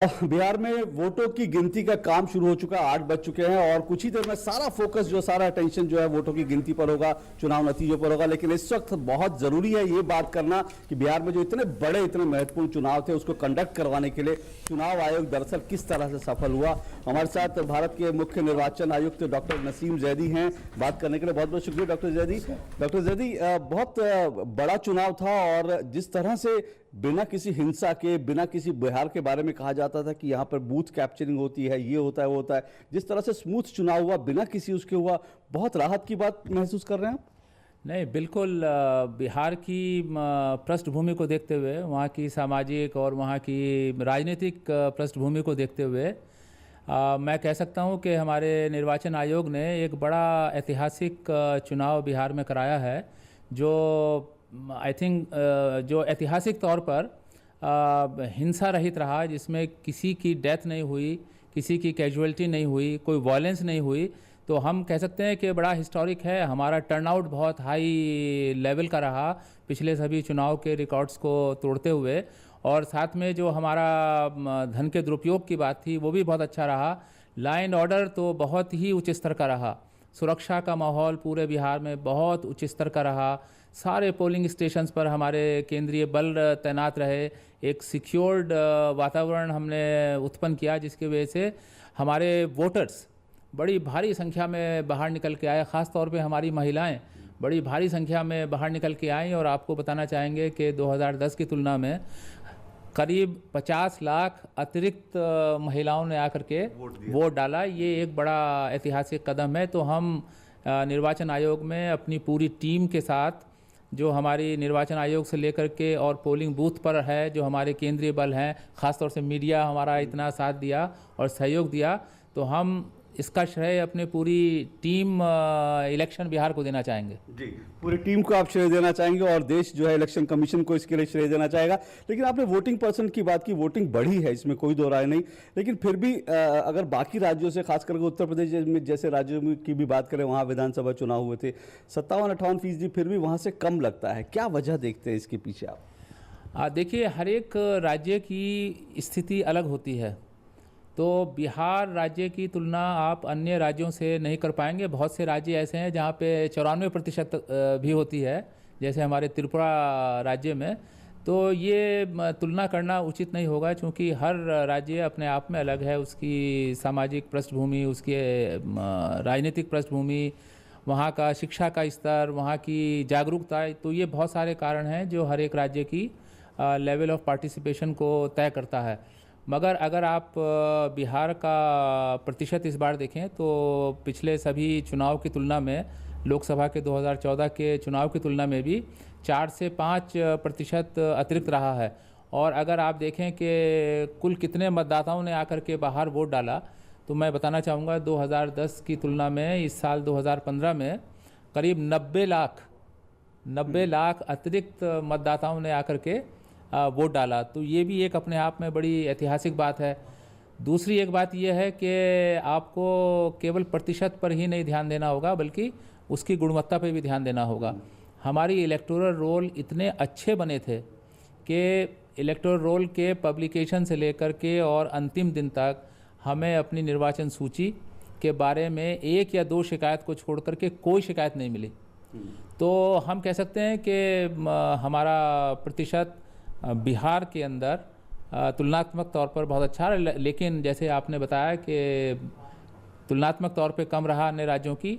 बिहार में वोटों की गिनती का काम शुरू हो चुका है। 8 बज चुके हैं और कुछ ही देर में सारा फोकस सारा अटेंशन जो है वोटों की गिनती पर होगा, चुनाव नतीजों पर होगा। लेकिन इस वक्त बहुत जरूरी है ये बात करना कि बिहार में जो इतने बड़े इतने महत्वपूर्ण चुनाव थे उसको कंडक्ट करवाने के लिए चुनाव आयोग दरअसल किस तरह से सफल हुआ। हमारे साथ भारत के मुख्य निर्वाचन आयुक्त डॉक्टर नसीम जैदी हैं। बात करने के लिए बहुत बहुत शुक्रिया डॉक्टर जैदी। डॉक्टर जैदी, बहुत बड़ा चुनाव था और जिस तरह से बिना किसी हिंसा के, बिना किसी बिहार के बारे में कहा जाता था कि यहाँ पर बूथ कैप्चरिंग होती है, ये होता है वो होता है, जिस तरह से स्मूथ चुनाव हुआ, बिना किसी उसके हुआ, बहुत राहत की बात महसूस कर रहे हैं आप? नहीं, बिल्कुल। बिहार की पृष्ठभूमि को देखते हुए, वहाँ की सामाजिक और वहाँ की राजनीतिक पृष्ठभूमि को देखते हुए मैं कह सकता हूँ कि हमारे निर्वाचन आयोग ने एक बड़ा ऐतिहासिक चुनाव बिहार में कराया है, जो आई थिंक जो ऐतिहासिक तौर पर हिंसा रहित रहा, जिसमें किसी की डेथ नहीं हुई, किसी की कैजुअलिटी नहीं हुई, कोई वायलेंस नहीं हुई। तो हम कह सकते हैं कि बड़ा हिस्टोरिक है। हमारा टर्नआउट बहुत हाई लेवल का रहा पिछले सभी चुनाव के रिकॉर्ड्स को तोड़ते हुए, और साथ में जो हमारा धन के दुरुपयोग की बात थी वो भी बहुत अच्छा रहा। लॉ एंड ऑर्डर तो बहुत ही उच्च स्तर का रहा। सुरक्षा का माहौल पूरे बिहार में बहुत उच्च स्तर का रहा। सारे पोलिंग स्टेशंस पर हमारे केंद्रीय बल तैनात रहे। एक सिक्योर्ड वातावरण हमने उत्पन्न किया, जिसकी वजह से हमारे वोटर्स बड़ी भारी संख्या में बाहर निकल के आए। ख़ास तौर पे हमारी महिलाएं बड़ी भारी संख्या में बाहर निकल के आईं। और आपको बताना चाहेंगे कि 2010 की तुलना में करीब 50 लाख अतिरिक्त महिलाओं ने आकर के वोट डाला। ये एक बड़ा ऐतिहासिक कदम है। तो हम निर्वाचन आयोग में अपनी पूरी टीम के साथ, जो हमारी निर्वाचन आयोग से लेकर के और पोलिंग बूथ पर है, जो हमारे केंद्रीय बल हैं, ख़ासतौर से मीडिया हमारा इतना साथ दिया और सहयोग दिया, तो हम इसका श्रेय अपने पूरी टीम इलेक्शन बिहार को देना चाहेंगे। जी, पूरी टीम को आप श्रेय देना चाहेंगे और देश जो है इलेक्शन कमीशन को इसके लिए श्रेय देना चाहेगा। लेकिन आपने वोटिंग परसेंट की बात की, वोटिंग बढ़ी है, इसमें कोई दो राय नहीं। लेकिन फिर भी अगर बाकी राज्यों से, खास करके उत्तर प्रदेश में जैसे राज्यों की भी बात करें, वहाँ विधानसभा चुनाव हुए थे, 57-58% फिर भी वहाँ से कम लगता है। क्या वजह देखते हैं इसके पीछे आप? देखिए, हर एक राज्य की स्थिति अलग होती है। तो बिहार राज्य की तुलना आप अन्य राज्यों से नहीं कर पाएंगे। बहुत से राज्य ऐसे हैं जहाँ पे 94% भी होती है, जैसे हमारे त्रिपुरा राज्य में। तो ये तुलना करना उचित नहीं होगा, क्योंकि हर राज्य अपने आप में अलग है। उसकी सामाजिक पृष्ठभूमि, उसकी राजनीतिक पृष्ठभूमि, वहाँ का शिक्षा का स्तर, वहाँ की जागरूकता, तो ये बहुत सारे कारण हैं जो हर एक राज्य की लेवल ऑफ पार्टिसिपेशन को तय करता है। मगर अगर आप बिहार का प्रतिशत इस बार देखें तो पिछले सभी चुनाव की तुलना में, लोकसभा के 2014 के चुनाव की तुलना में भी 4 से 5% अतिरिक्त रहा है। और अगर आप देखें कि कुल कितने मतदाताओं ने आकर के बाहर वोट डाला, तो मैं बताना चाहूँगा 2010 की तुलना में इस साल 2015 में करीब 90 लाख अतिरिक्त मतदाताओं ने आकर के वोट डाला। तो ये भी एक अपने आप में बड़ी ऐतिहासिक बात है। दूसरी एक बात यह है कि आपको केवल प्रतिशत पर ही नहीं ध्यान देना होगा, बल्कि उसकी गुणवत्ता पर भी ध्यान देना होगा। हमारी इलेक्टोरल रोल इतने अच्छे बने थे कि इलेक्टोरल रोल के पब्लिकेशन से लेकर के और अंतिम दिन तक हमें अपनी निर्वाचन सूची के बारे में 1 या 2 शिकायत को छोड़ करके कोई शिकायत नहीं मिली। तो हम कह सकते हैं कि हमारा प्रतिशत बिहार के अंदर तुलनात्मक तौर पर बहुत अच्छा है। लेकिन जैसे आपने बताया कि तुलनात्मक तौर पे कम रहा अन्य राज्यों की,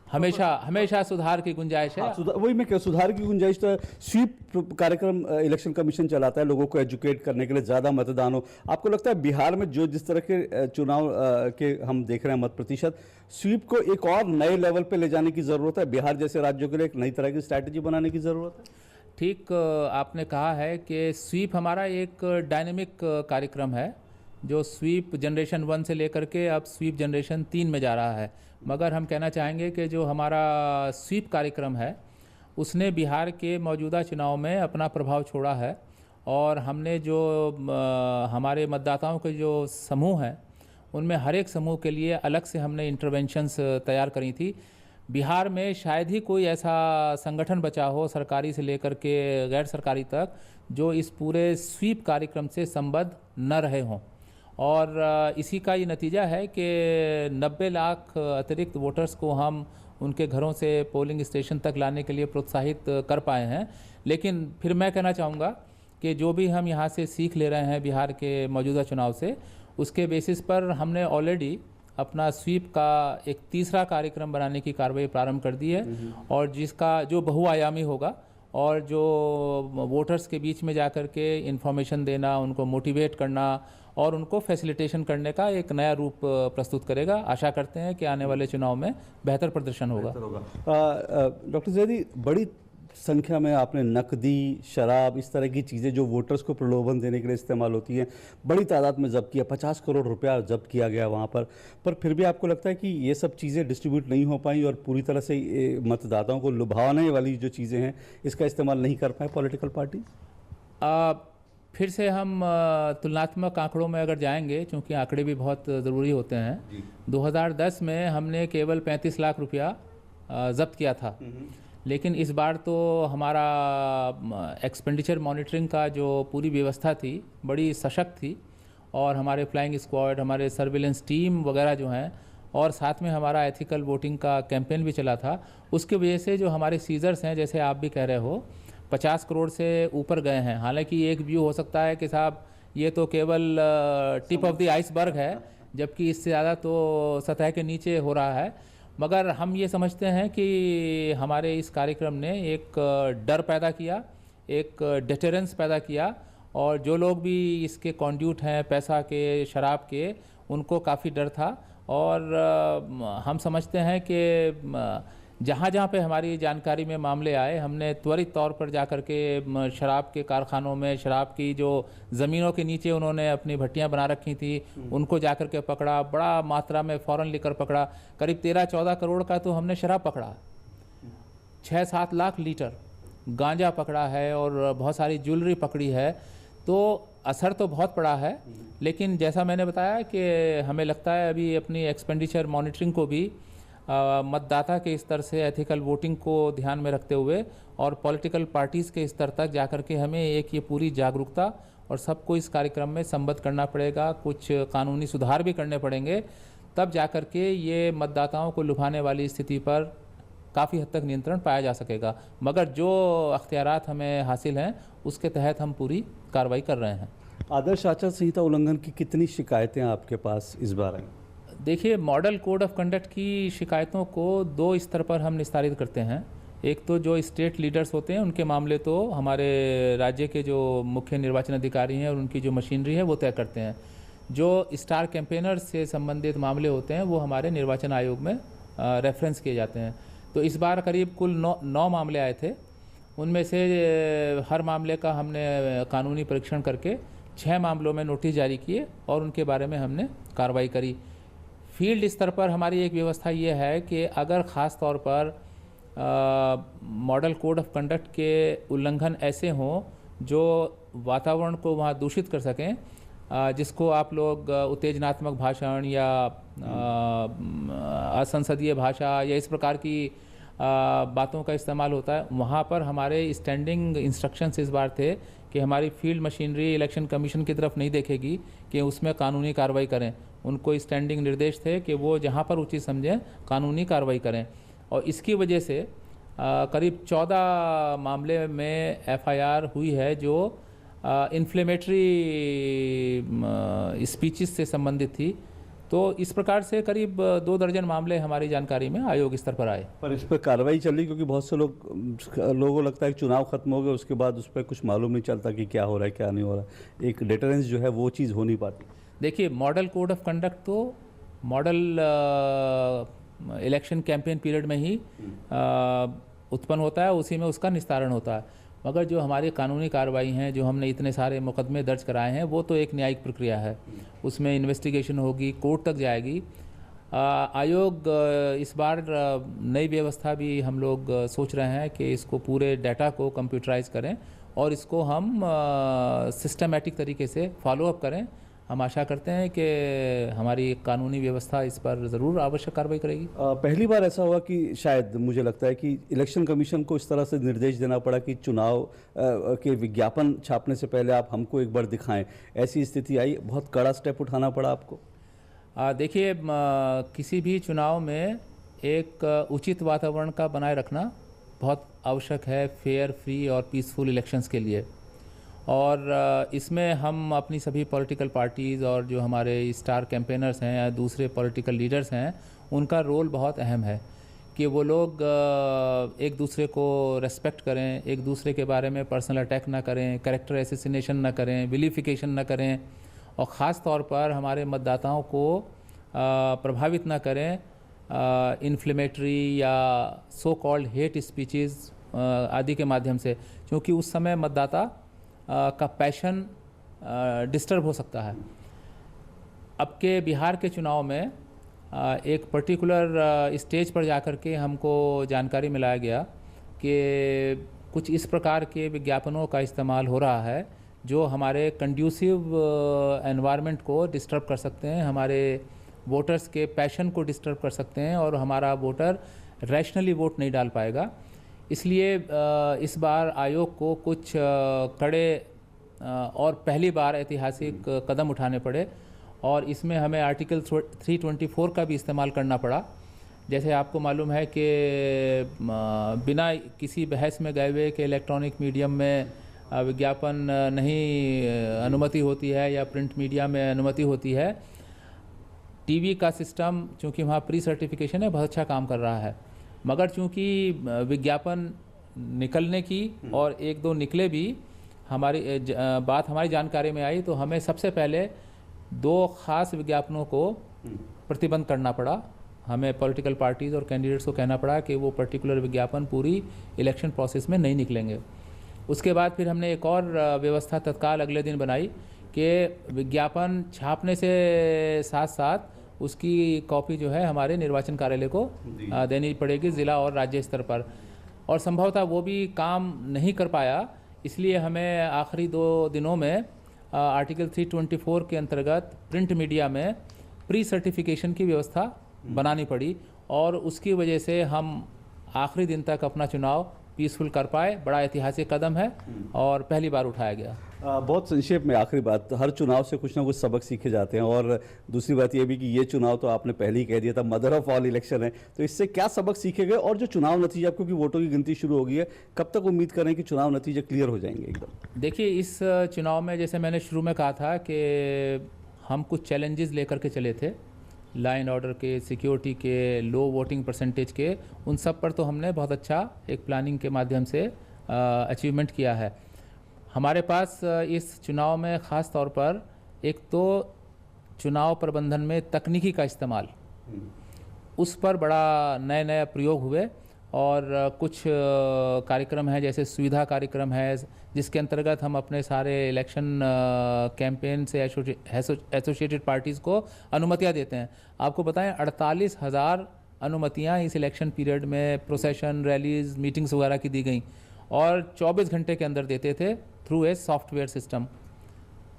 हमेशा सुधार की गुंजाइश है। वही मैं सुधार की गुंजाइश तो स्वीप कार्यक्रम इलेक्शन कमीशन चलाता है लोगों को एजुकेट करने के लिए, ज़्यादा मतदान हो। आपको लगता है बिहार में जो जिस तरह के चुनाव के हम देख रहे हैं मत प्रतिशत, स्वीप को एक और नए लेवल पे ले जाने की ज़रूरत है? बिहार जैसे राज्यों के लिए एक नई तरह की स्ट्रैटेजी बनाने की ज़रूरत है? ठीक आपने कहा है कि स्वीप हमारा एक डायनेमिक कार्यक्रम है, जो स्वीप जनरेशन 1 से लेकर के अब स्वीप जनरेशन 3 में जा रहा है। मगर हम कहना चाहेंगे कि जो हमारा स्वीप कार्यक्रम है उसने बिहार के मौजूदा चुनाव में अपना प्रभाव छोड़ा है। और हमने जो हमारे मतदाताओं के जो समूह हैं, उनमें हर एक समूह के लिए अलग से हमने इंटरवेंशंस तैयार करी थी। बिहार में शायद ही कोई ऐसा संगठन बचा हो, सरकारी से लेकर के गैर सरकारी तक, जो इस पूरे स्वीप कार्यक्रम से संबद्ध न रहे हों। और इसी का ये नतीजा है कि 90 लाख अतिरिक्त वोटर्स को हम उनके घरों से पोलिंग स्टेशन तक लाने के लिए प्रोत्साहित कर पाए हैं। लेकिन फिर मैं कहना चाहूँगा कि जो भी हम यहाँ से सीख ले रहे हैं बिहार के मौजूदा चुनाव से, उसके बेसिस पर हमने ऑलरेडी अपना स्वीप का एक तीसरा कार्यक्रम बनाने की कार्रवाई प्रारंभ कर दी है, और जिसका जो बहुआयामी होगा और जो वोटर्स के बीच में जाकर के इन्फॉर्मेशन देना, उनको मोटिवेट करना और उनको फैसिलिटेशन करने का एक नया रूप प्रस्तुत करेगा। आशा करते हैं कि आने वाले चुनाव में बेहतर प्रदर्शन होगा। डॉक्टर जैदी, बड़ी संख्या में आपने नकदी, शराब, इस तरह की चीज़ें जो वोटर्स को प्रलोभन देने के लिए इस्तेमाल होती हैं, बड़ी तादाद में जब्त किया। 50 करोड़ रुपया जब्त किया गया वहाँ पर फिर भी आपको लगता है कि ये सब चीज़ें डिस्ट्रीब्यूट नहीं हो पाई और पूरी तरह से मतदाताओं को लुभाने वाली जो चीज़ें हैं इसका इस्तेमाल नहीं कर पाए पॉलिटिकल पार्टी? फिर से हम तुलनात्मक आंकड़ों में अगर जाएंगे, क्योंकि आंकड़े भी बहुत ज़रूरी होते हैं। 2010 में हमने केवल 35 लाख रुपया जब्त किया था, लेकिन इस बार तो हमारा एक्सपेंडिचर मॉनिटरिंग का जो पूरी व्यवस्था थी बड़ी सशक्त थी, और हमारे फ्लाइंग स्क्वाड, हमारे सर्विलेंस टीम वगैरह जो हैं, और साथ में हमारा एथिकल वोटिंग का कैंपेन भी चला था। उसकी वजह से जो हमारे सीजर्स हैं, जैसे आप भी कह रहे हो, 50 करोड़ से ऊपर गए हैं। हालांकि एक व्यू हो सकता है कि साहब ये तो केवल टिप ऑफ द आइसबर्ग है, जबकि इससे ज़्यादा तो सतह के नीचे हो रहा है। मगर हम ये समझते हैं कि हमारे इस कार्यक्रम ने एक डर पैदा किया, एक डिटरेंस पैदा किया, और जो लोग भी इसके कॉन्ड्यूट हैं पैसा के, शराब के, उनको काफ़ी डर था। और हम समझते हैं कि जहाँ जहाँ पे हमारी जानकारी में मामले आए, हमने त्वरित तौर पर जाकर के शराब के कारखानों में, शराब की जो ज़मीनों के नीचे उन्होंने अपनी भट्टियाँ बना रखी थी, उनको जाकर के पकड़ा। बड़ा मात्रा में फ़ॉरेन लिकर पकड़ा, करीब 13-14 करोड़ का तो हमने शराब पकड़ा, 6-7 लाख लीटर गांजा पकड़ा है, और बहुत सारी ज्वेलरी पकड़ी है। तो असर तो बहुत पड़ा है, लेकिन जैसा मैंने बताया कि हमें लगता है अभी अपनी एक्सपेंडिचर मॉनिटरिंग को भी मतदाता के स्तर से एथिकल वोटिंग को ध्यान में रखते हुए और पॉलिटिकल पार्टीज़ के स्तर तक जाकर के हमें एक ये पूरी जागरूकता और सबको इस कार्यक्रम में संबद्ध करना पड़ेगा। कुछ कानूनी सुधार भी करने पड़ेंगे, तब जाकर के ये मतदाताओं को लुभाने वाली स्थिति पर काफ़ी हद तक नियंत्रण पाया जा सकेगा। मगर जो अख्तियारात हमें हासिल हैं उसके तहत हम पूरी कार्रवाई कर रहे हैं। आदर्श आचार संहिता उल्लंघन की कितनी शिकायतें आपके पास इस बार आई? देखिए, मॉडल कोड ऑफ कंडक्ट की शिकायतों को 2 स्तर पर हम निस्तारित करते हैं। एक तो जो स्टेट लीडर्स होते हैं उनके मामले तो हमारे राज्य के जो मुख्य निर्वाचन अधिकारी हैं और उनकी जो मशीनरी है वो तय करते हैं। जो स्टार कैंपेनर्स से संबंधित मामले होते हैं वो हमारे निर्वाचन आयोग में रेफरेंस किए जाते हैं। तो इस बार करीब कुल 9 मामले आए थे। उनमें से हर मामले का हमने कानूनी परीक्षण करके 6 मामलों में नोटिस जारी किए और उनके बारे में हमने कार्रवाई करी। फील्ड स्तर पर हमारी एक व्यवस्था ये है कि अगर ख़ास तौर पर मॉडल कोड ऑफ कंडक्ट के उल्लंघन ऐसे हों जो वातावरण को वहाँ दूषित कर सकें, जिसको आप लोग उत्तेजनात्मक भाषण या असंसदीय भाषा या इस प्रकार की बातों का इस्तेमाल होता है, वहाँ पर हमारे स्टैंडिंग इंस्ट्रक्शंस इस बार थे कि हमारी फील्ड मशीनरी इलेक्शन कमीशन की तरफ नहीं देखेगी कि उसमें कानूनी कार्रवाई करें। उनको स्टैंडिंग निर्देश थे कि वो जहाँ पर उचित समझें कानूनी कार्रवाई करें। और इसकी वजह से करीब 14 मामले में एफआईआर हुई है जो इन्फ्लेमेटरी स्पीचेस से संबंधित थी। तो इस प्रकार से करीब 2 दर्जन मामले हमारी जानकारी में आयोग स्तर पर आए। पर इस पर कार्रवाई चल रही, क्योंकि बहुत से लोगों को लगता है कि चुनाव खत्म हो गए उसके बाद उस पर कुछ मालूम नहीं चलता कि क्या हो रहा है क्या नहीं हो रहा है। एक डिटरेंस जो है वो चीज़ हो नहीं पाती। देखिए, मॉडल कोड ऑफ कंडक्ट तो मॉडल इलेक्शन कैंपेन पीरियड में ही उत्पन्न होता है, उसी में उसका निस्तारण होता है। मगर जो हमारी कानूनी कार्रवाई हैं, जो हमने इतने सारे मुकदमे दर्ज कराए हैं, वो तो एक न्यायिक प्रक्रिया है। उसमें इन्वेस्टिगेशन होगी, कोर्ट तक जाएगी। आयोग इस बार नई व्यवस्था भी हम लोग सोच रहे हैं कि इसको पूरे डाटा को कंप्यूटराइज करें और इसको हम सिस्टमेटिक तरीके से फॉलोअप करें। हम आशा करते हैं कि हमारी कानूनी व्यवस्था इस पर ज़रूर आवश्यक कार्रवाई करेगी। पहली बार ऐसा हुआ कि शायद मुझे लगता है कि इलेक्शन कमीशन को इस तरह से निर्देश देना पड़ा कि चुनाव के विज्ञापन छापने से पहले आप हमको एक बार दिखाएं, ऐसी स्थिति आई, बहुत कड़ा स्टेप उठाना पड़ा आपको? देखिए, किसी भी चुनाव में एक उचित वातावरण का बनाए रखना बहुत आवश्यक है फेयर, फ्री और पीसफुल इलेक्शंस के लिए। और इसमें हम अपनी सभी पॉलिटिकल पार्टीज़ और जो हमारे स्टार कैंपेनर्स हैं या दूसरे पॉलिटिकल लीडर्स हैं, उनका रोल बहुत अहम है कि वो लोग एक दूसरे को रेस्पेक्ट करें, एक दूसरे के बारे में पर्सनल अटैक ना करें, कैरेक्टर एसेसिनेशन ना करें, विलिफिकेशन ना करें, और ख़ास तौर पर हमारे मतदाताओं को प्रभावित ना करें इन्फ्लेमेटरी या सो कॉल्ड हेट स्पीचेस आदि के माध्यम से, क्योंकि उस समय मतदाता का पैशन डिस्टर्ब हो सकता है। अब के बिहार के चुनाव में एक पर्टिकुलर स्टेज पर जाकर के हमको जानकारी मिलाया गया कि कुछ इस प्रकार के विज्ञापनों का इस्तेमाल हो रहा है जो हमारे कंड्यूसिव एनवायरनमेंट को डिस्टर्ब कर सकते हैं, हमारे वोटर्स के पैशन को डिस्टर्ब कर सकते हैं और हमारा वोटर रैशनली वोट नहीं डाल पाएगा। इसलिए इस बार आयोग को कुछ कड़े और पहली बार ऐतिहासिक कदम उठाने पड़े और इसमें हमें आर्टिकल 324 का भी इस्तेमाल करना पड़ा। जैसे आपको मालूम है कि बिना किसी बहस में गए हुए कि इलेक्ट्रॉनिक मीडियम में विज्ञापन नहीं अनुमति होती है या प्रिंट मीडिया में अनुमति होती है, टीवी का सिस्टम चूँकि वहाँ प्री सर्टिफिकेशन है बहुत अच्छा काम कर रहा है, मगर चूँकि विज्ञापन निकलने की और एक दो निकले भी हमारी बात हमारी जानकारी में आई तो हमें सबसे पहले 2 खास विज्ञापनों को प्रतिबंध करना पड़ा। हमें पॉलिटिकल पार्टीज़ और कैंडिडेट्स को कहना पड़ा कि वो पर्टिकुलर विज्ञापन पूरी इलेक्शन प्रोसेस में नहीं निकलेंगे। उसके बाद फिर हमने एक और व्यवस्था तत्काल अगले दिन बनाई कि विज्ञापन छापने से साथ साथ उसकी कॉपी जो है हमारे निर्वाचन कार्यालय को देनी पड़ेगी ज़िला और राज्य स्तर पर, और संभवतः वो भी काम नहीं कर पाया। इसलिए हमें आखिरी 2 दिनों में आर्टिकल 324 के अंतर्गत प्रिंट मीडिया में प्री सर्टिफिकेशन की व्यवस्था बनानी पड़ी और उसकी वजह से हम आखिरी दिन तक अपना चुनाव पीसफुल कर पाए। बड़ा ऐतिहासिक कदम है और पहली बार उठाया गया। बहुत संक्षेप में आखिरी बात, हर चुनाव से कुछ ना कुछ सबक सीखे जाते हैं और दूसरी बात यह भी कि ये चुनाव तो आपने पहले ही कह दिया था मदर ऑफ ऑल इलेक्शन है, तो इससे क्या सबक सीखे गए और जो चुनाव नतीजा, क्योंकि वोटों की गिनती शुरू हो गई है, कब तक उम्मीद करें कि चुनाव नतीजे क्लियर हो जाएंगे एकदम? देखिए, इस चुनाव में जैसे मैंने शुरू में कहा था कि हम कुछ चैलेंजेस लेकर के चले थे, लाइन ऑर्डर के, सिक्योरिटी के, लो वोटिंग परसेंटेज के, उन सब पर तो हमने बहुत अच्छा एक प्लानिंग के माध्यम से अचीवमेंट किया है। हमारे पास इस चुनाव में ख़ास तौर पर एक तो चुनाव प्रबंधन में तकनीकी का इस्तेमाल, उस पर बड़ा नए नए प्रयोग हुए और कुछ कार्यक्रम हैं जैसे सुविधा कार्यक्रम है जिसके अंतर्गत हम अपने सारे इलेक्शन कैंपेन से एसोसिएटेड पार्टीज़ को अनुमतियां देते हैं। आपको बताएं 48,000 अनुमतियां इस इलेक्शन पीरियड में प्रोसेशन, रैलीज, मीटिंग्स वगैरह की दी गई और 24 घंटे के अंदर देते थे थ्रू ए सॉफ्टवेयर सिस्टम।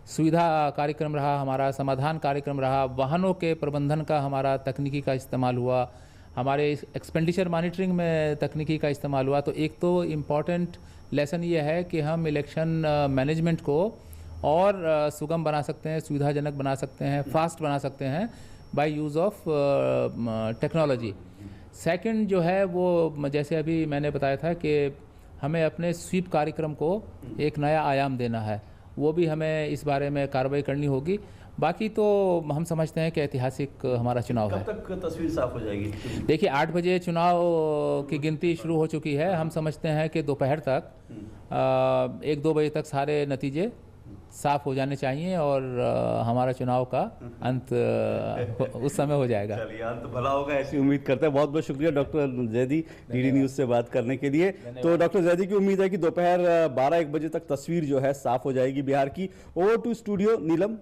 सुविधा कार्यक्रम रहा हमारा, समाधान कार्यक्रम रहा, वाहनों के प्रबंधन का हमारा तकनीकी का इस्तेमाल हुआ, हमारे एक्सपेंडिचर मॉनिटरिंग में तकनीकी का इस्तेमाल हुआ। तो एक तो इम्पॉर्टेंट लेसन ये है कि हम इलेक्शन मैनेजमेंट को और सुगम बना सकते हैं, सुविधाजनक बना सकते हैं, फास्ट बना सकते हैं by use of technology. Second जो है वो जैसे अभी मैंने बताया था कि हमें अपने स्वीप कार्यक्रम को एक नया आयाम देना है, वो भी हमें इस बारे में कार्रवाई करनी होगी। बाकी तो हम समझते हैं कि ऐतिहासिक हमारा चुनाव है। कब तक तस्वीर साफ हो जाएगी? देखिए 8 बजे चुनाव की गिनती शुरू हो चुकी है। हम समझते हैं कि दोपहर तक 1-2 बजे तक सारे नतीजे साफ हो जाने चाहिए और हमारा चुनाव का अंत उस समय हो जाएगा। चलिए, अंत भला होगा ऐसी उम्मीद करते हैं। बहुत बहुत शुक्रिया डॉक्टर जैदी डीडी न्यूज़ से बात करने के लिए। तो डॉक्टर जैदी की उम्मीद है कि दोपहर 12-1 बजे तक तस्वीर जो है साफ हो जाएगी बिहार की। Over to studio Neelam.